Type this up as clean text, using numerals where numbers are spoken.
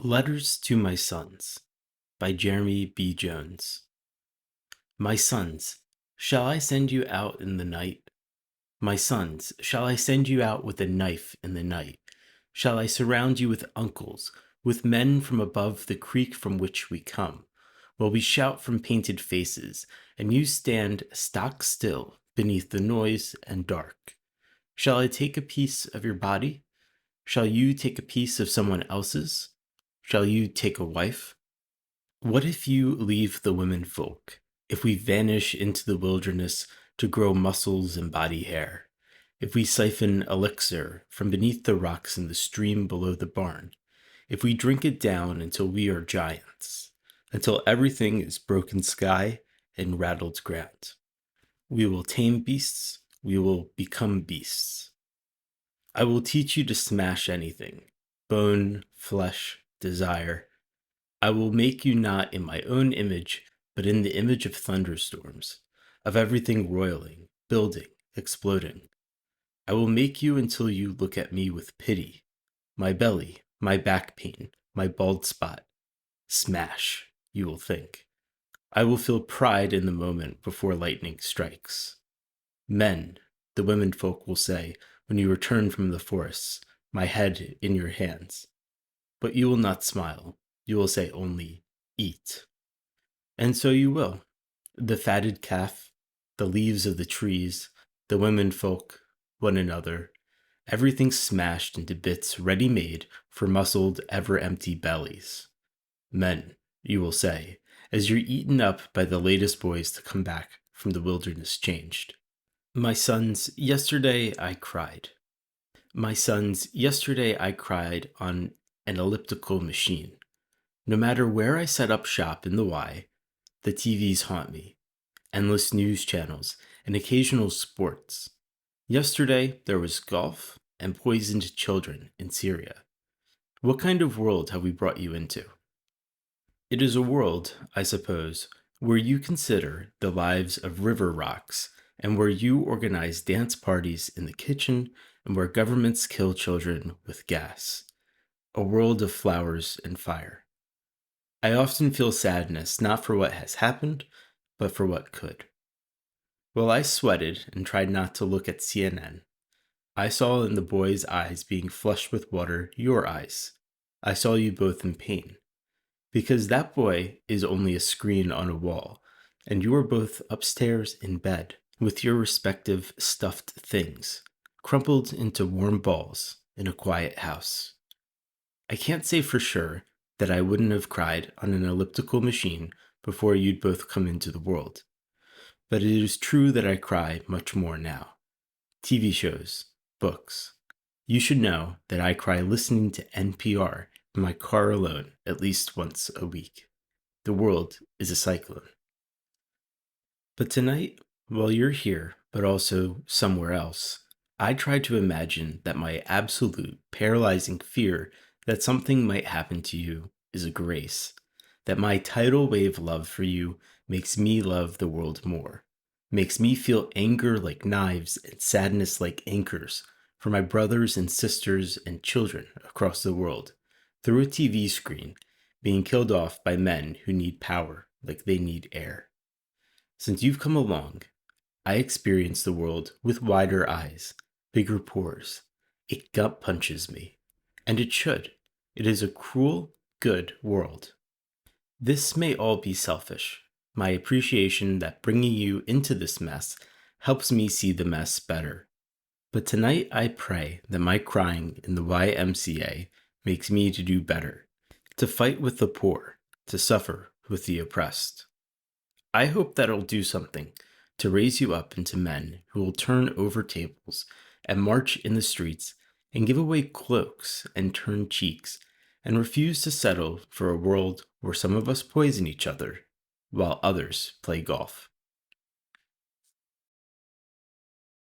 Letters to My Sons by Jeremy B. Jones. My sons, shall I send you out in the night? My sons, shall I send you out with a knife in the night? Shall I surround you with uncles, with men from above the creek from which we come, while we shout from painted faces, and you stand stock still beneath the noise and dark? Shall I take a piece of your body? Shall you take a piece of someone else's? Shall you take a wife? What if you leave the women folk? If we vanish into the wilderness to grow muscles and body hair? If we siphon elixir from beneath the rocks in the stream below the barn? If we drink it down until we are giants? Until everything is broken sky and rattled ground? We will tame beasts. We will become beasts. I will teach you to smash anything, bone, flesh, desire. I will make you not in my own image, but in the image of thunderstorms, of everything roiling, building, exploding. I will make you until you look at me with pity. My belly, my back pain, my bald spot. Smash, you will think. I will feel pride in the moment before lightning strikes. Men, the women folk will say, when you return from the forests, my head in your hands. But you will not smile. You will say only, eat. And so you will. The fatted calf, the leaves of the trees, the women folk, one another, everything smashed into bits ready made for muscled, ever empty bellies. Men, you will say, as you're eaten up by the latest boys to come back from the wilderness changed. My sons, yesterday I cried. My sons, yesterday I cried on an elliptical machine. No matter where I set up shop in the Y, the TVs haunt me. Endless news channels and occasional sports. Yesterday there was golf and poisoned children in Syria. What kind of world have we brought you into? It is a world, I suppose, where you consider the lives of river rocks and where you organize dance parties in the kitchen and where governments kill children with gas. A world of flowers and fire. I often feel sadness not for what has happened, but for what could. While I sweated and tried not to look at CNN, I saw in the boy's eyes being flushed with water your eyes. I saw you both in pain. Because that boy is only a screen on a wall, and you are both upstairs in bed with your respective stuffed things, crumpled into warm balls in a quiet house. I can't say for sure that I wouldn't have cried on an elliptical machine before you'd both come into the world. But it is true that I cry much more now. TV shows, books. You should know that I cry listening to NPR in my car alone at least once a week. The world is a cyclone. But tonight, while you're here, but also somewhere else, I try to imagine that my absolute paralyzing fear that something might happen to you is a grace, that my tidal wave love for you makes me love the world more, makes me feel anger like knives and sadness like anchors for my brothers and sisters and children across the world, through a TV screen, being killed off by men who need power like they need air. Since you've come along, I experience the world with wider eyes, bigger pores. It gut punches me. And it should. It is a cruel, good world. This may all be selfish. My appreciation that bringing you into this mess helps me see the mess better. But tonight I pray that my crying in the YMCA makes me to do better, to fight with the poor, to suffer with the oppressed. I hope that'll do something to raise you up into men who will turn over tables and march in the streets and give away cloaks and turn cheeks and refuse to settle for a world where some of us poison each other while others play golf.